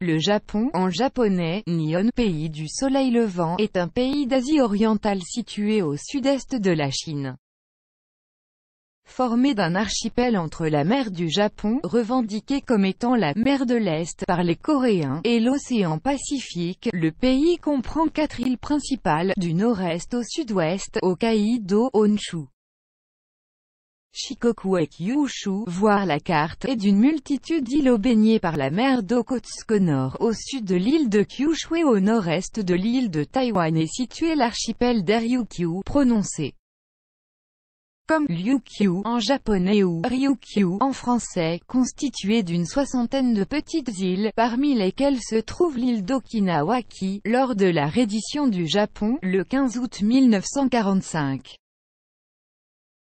Le Japon, en japonais, Nihon, pays du soleil levant, est un pays d'Asie orientale situé au sud-est de la Chine. Formé d'un archipel entre la mer du Japon, revendiquée comme étant la mer de l'Est par les Coréens, et l'océan Pacifique, le pays comprend 4 îles principales, du nord-est au sud-ouest, Hokkaido, Honshu, Shikoku et Kyushu, voir la carte, et d'une multitude d'îlots baignés par la mer d'Okhotsk au nord, au sud de l'île de Kyushu et au nord-est de l'île de Taïwan est situé l'archipel d'Ryukyu, prononcé comme Ryukyu en japonais ou Ryukyu en français, constitué d'une soixantaine de petites îles, parmi lesquelles se trouve l'île d'Okinawa qui, lors de la reddition du Japon, le 15 août 1945,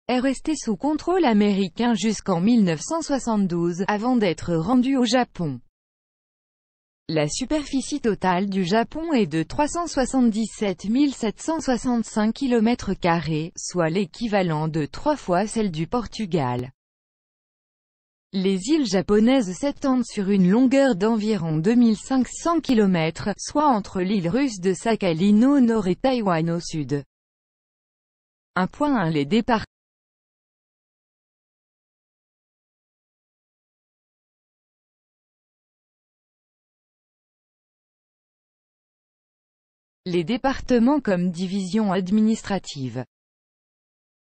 est resté sous contrôle américain jusqu'en 1972, avant d'être rendu au Japon. La superficie totale du Japon est de 377 765 km², soit l'équivalent de 3 fois celle du Portugal. Les îles japonaises s'étendent sur une longueur d'environ 2500 km, soit entre l'île russe de Sakhalin au nord et Taïwan au sud. 1.1 Les départements. Les départements comme division administrative.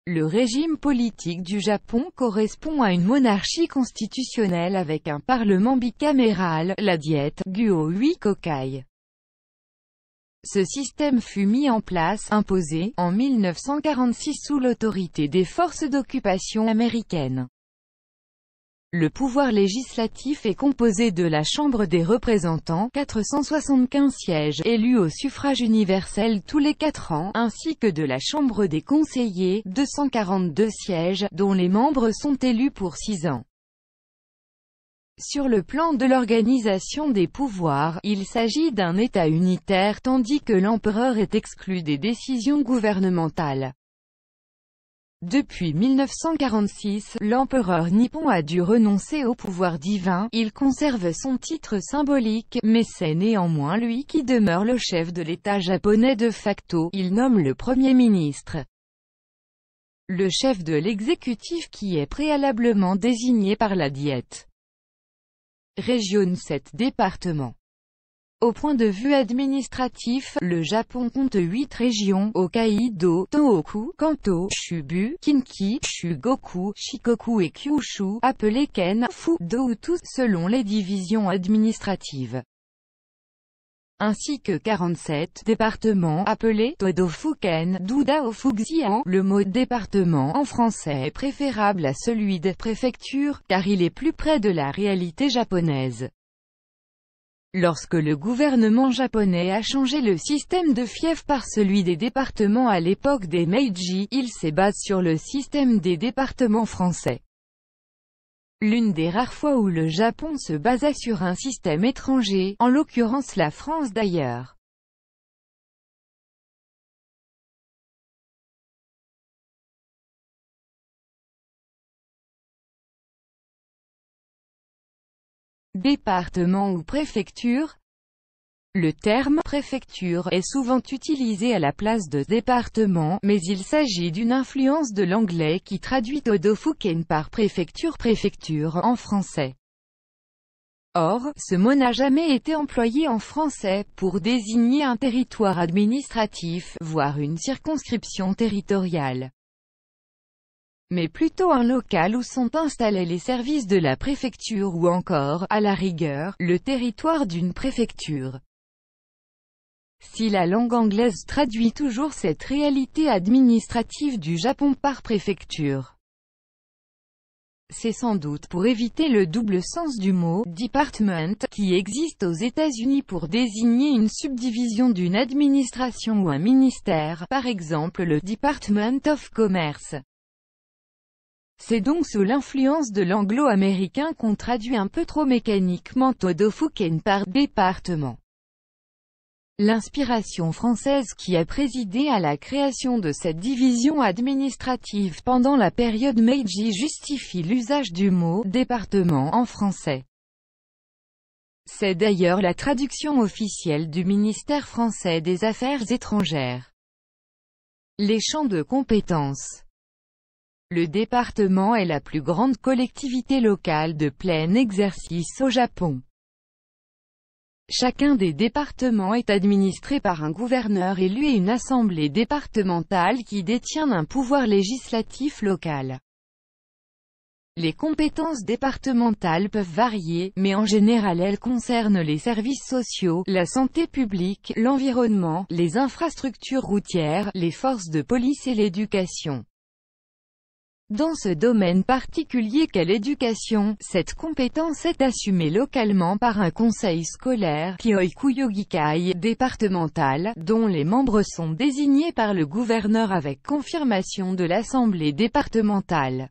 Le régime politique du Japon correspond à une monarchie constitutionnelle avec un parlement bicaméral, la Diète, Guo-8 Kokai. Ce système fut mis en place, imposé, en 1946 sous l'autorité des forces d'occupation américaines. Le pouvoir législatif est composé de la Chambre des représentants, 475 sièges, élus au suffrage universel tous les 4 ans, ainsi que de la Chambre des conseillers, 242 sièges, dont les membres sont élus pour 6 ans. Sur le plan de l'organisation des pouvoirs, il s'agit d'un État unitaire tandis que l'empereur est exclu des décisions gouvernementales. Depuis 1946, l'empereur nippon a dû renoncer au pouvoir divin, il conserve son titre symbolique, mais c'est néanmoins lui qui demeure le chef de l'État japonais de facto, il nomme le Premier ministre, le chef de l'exécutif qui est préalablement désigné par la Diète. Région 7 départements. Au point de vue administratif, le Japon compte 8 régions, Hokkaido, Tohoku, Kanto, Chubu, Kinki, Chugoku, Shikoku et Kyushu, appelées Ken, Fu, Do-Utu, selon les divisions administratives. Ainsi que 47 départements, appelés Todofuken, Dudaofuxian. Le mot département en français est préférable à celui de préfecture, car il est plus près de la réalité japonaise. Lorsque le gouvernement japonais a changé le système de fief par celui des départements à l'époque des Meiji, il s'est basé sur le système des départements français. L'une des rares fois où le Japon se basait sur un système étranger, en l'occurrence la France d'ailleurs. Département ou préfecture. Le terme « préfecture » est souvent utilisé à la place de « département », mais il s'agit d'une influence de l'anglais qui traduit Todofuken par préfecture en français. Or, ce mot n'a jamais été employé en français, pour désigner un territoire administratif, voire une circonscription territoriale, mais plutôt un local où sont installés les services de la préfecture ou encore, à la rigueur, le territoire d'une préfecture. Si la langue anglaise traduit toujours cette réalité administrative du Japon par préfecture, c'est sans doute pour éviter le double sens du mot « department » qui existe aux États-Unis pour désigner une subdivision d'une administration ou un ministère, par exemple le Department of Commerce. C'est donc sous l'influence de l'anglo-américain qu'on traduit un peu trop mécaniquement Todofuken par département. L'inspiration française qui a présidé à la création de cette division administrative pendant la période Meiji justifie l'usage du mot « département » en français. C'est d'ailleurs la traduction officielle du ministère français des Affaires étrangères. Les champs de compétences. Le département est la plus grande collectivité locale de plein exercice au Japon. Chacun des départements est administré par un gouverneur élu et une assemblée départementale qui détient un pouvoir législatif local. Les compétences départementales peuvent varier, mais en général elles concernent les services sociaux, la santé publique, l'environnement, les infrastructures routières, les forces de police et l'éducation. Dans ce domaine particulier qu'est l'éducation, cette compétence est assumée localement par un conseil scolaire, Kyoikuyogikai, départemental, dont les membres sont désignés par le gouverneur avec confirmation de l'assemblée départementale.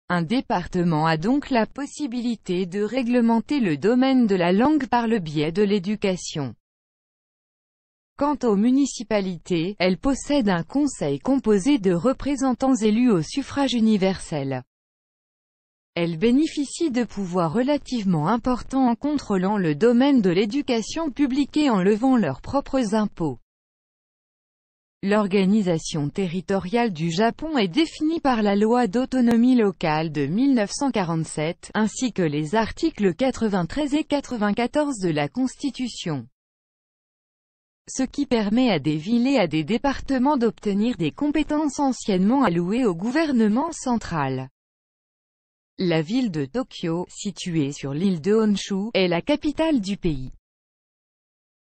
Un département a donc la possibilité de réglementer le domaine de la langue par le biais de l'éducation. Quant aux municipalités, elles possèdent un conseil composé de représentants élus au suffrage universel. Elles bénéficient de pouvoirs relativement importants en contrôlant le domaine de l'éducation publique et en levant leurs propres impôts. L'organisation territoriale du Japon est définie par la loi d'autonomie locale de 1947, ainsi que les articles 93 et 94 de la Constitution. Ce qui permet à des villes et à des départements d'obtenir des compétences anciennement allouées au gouvernement central. La ville de Tokyo, située sur l'île de Honshu, est la capitale du pays.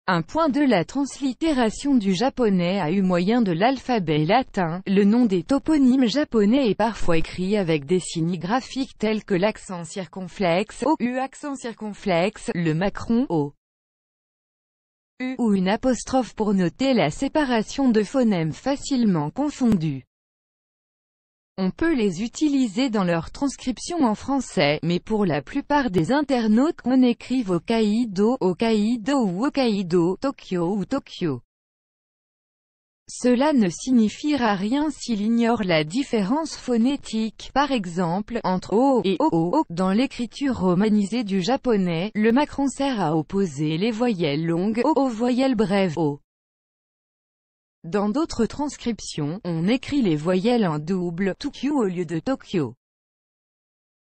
Un point de la translittération du japonais a eu moyen de l'alphabet latin. Le nom des toponymes japonais est parfois écrit avec des signes graphiques tels que l'accent circonflexe O, U accent circonflexe, le macron O, U, ou une apostrophe pour noter la séparation de phonèmes facilement confondus. On peut les utiliser dans leur transcription en français, mais pour la plupart des internautes on écrit Hokkaido ou Hokkaido, Tokyo ou Tokyo. Cela ne signifiera rien s'il ignore la différence phonétique, par exemple, entre O et OO. Dans l'écriture romanisée du japonais, le macron sert à opposer les voyelles longues O aux voyelles brèves O. Dans d'autres transcriptions, on écrit les voyelles en double, Tokyo au lieu de Tokyo.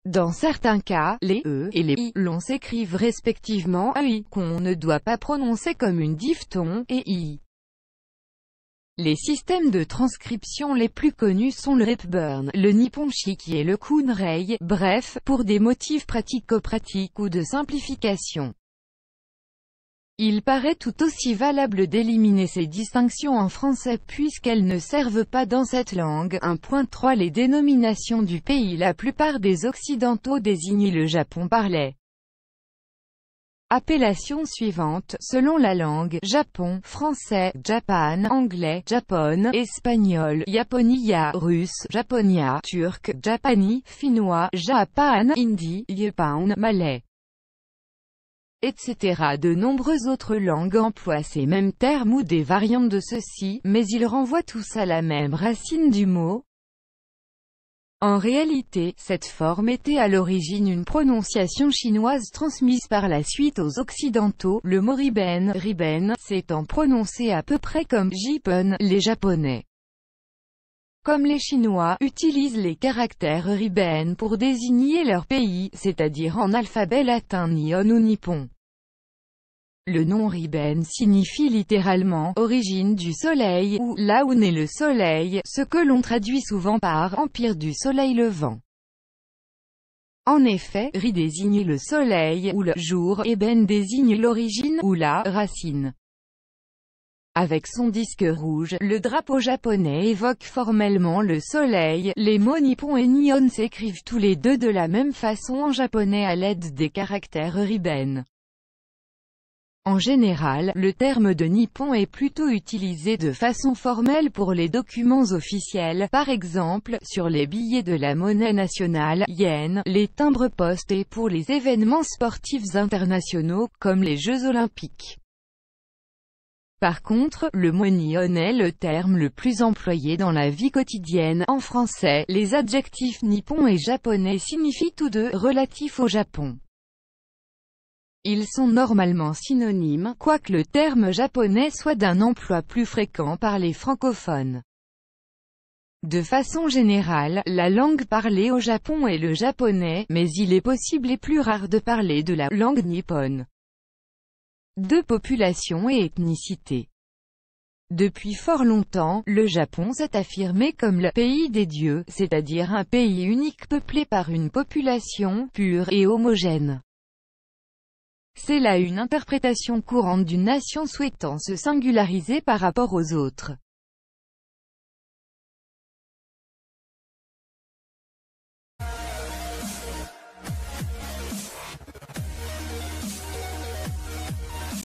Dans certains cas, les E et les I l'on s'écrivent respectivement AI, qu'on ne doit pas prononcer comme une diphtongue, et I. Les systèmes de transcription les plus connus sont le Hepburn, le Nipponshiki et le Kunrei, bref, pour des motifs pratico-pratiques ou de simplification. Il paraît tout aussi valable d'éliminer ces distinctions en français puisqu'elles ne servent pas dans cette langue. 1.3 Les dénominations du pays. La plupart des Occidentaux désignent le Japon par les appellations suivantes, selon la langue: Japon, français, Japan, anglais, Japon, espagnol, Japonia, russe, Japonia, turc, Japani, finnois, Japan, hindi, Japan, malais, etc. De nombreuses autres langues emploient ces mêmes termes ou des variantes de ceux-ci, mais ils renvoient tous à la même racine du mot. En réalité, cette forme était à l'origine une prononciation chinoise transmise par la suite aux Occidentaux. Le mot riben s'étant prononcé à peu près comme Jippon, les Japonais, comme les Chinois, utilisent les caractères riben pour désigner leur pays, c'est-à-dire en alphabet latin Nihon ou Nippon. Le nom riben signifie littéralement « origine du soleil » ou « là où naît le soleil », ce que l'on traduit souvent par « empire du soleil levant ». En effet, ri désigne le soleil ou le jour et ben désigne l'origine ou la racine. Avec son disque rouge, le drapeau japonais évoque formellement le soleil. Les mots nippon et nihon s'écrivent tous les deux de la même façon en japonais à l'aide des caractères riben. En général, le terme de nippon est plutôt utilisé de façon formelle pour les documents officiels, par exemple, sur les billets de la monnaie nationale, yen, les timbres-poste et pour les événements sportifs internationaux, comme les Jeux Olympiques. Par contre, le mot nihon est le terme le plus employé dans la vie quotidienne. En français, les adjectifs nippon et japonais signifient tous deux « relatifs au Japon ». Ils sont normalement synonymes, quoique le terme japonais soit d'un emploi plus fréquent par les francophones. De façon générale, la langue parlée au Japon est le japonais, mais il est possible et plus rare de parler de la langue nippone. 2. Population et ethnicité. Depuis fort longtemps, le Japon s'est affirmé comme le « pays des dieux », c'est-à-dire un pays unique peuplé par une population pure et homogène. C'est là une interprétation courante d'une nation souhaitant se singulariser par rapport aux autres.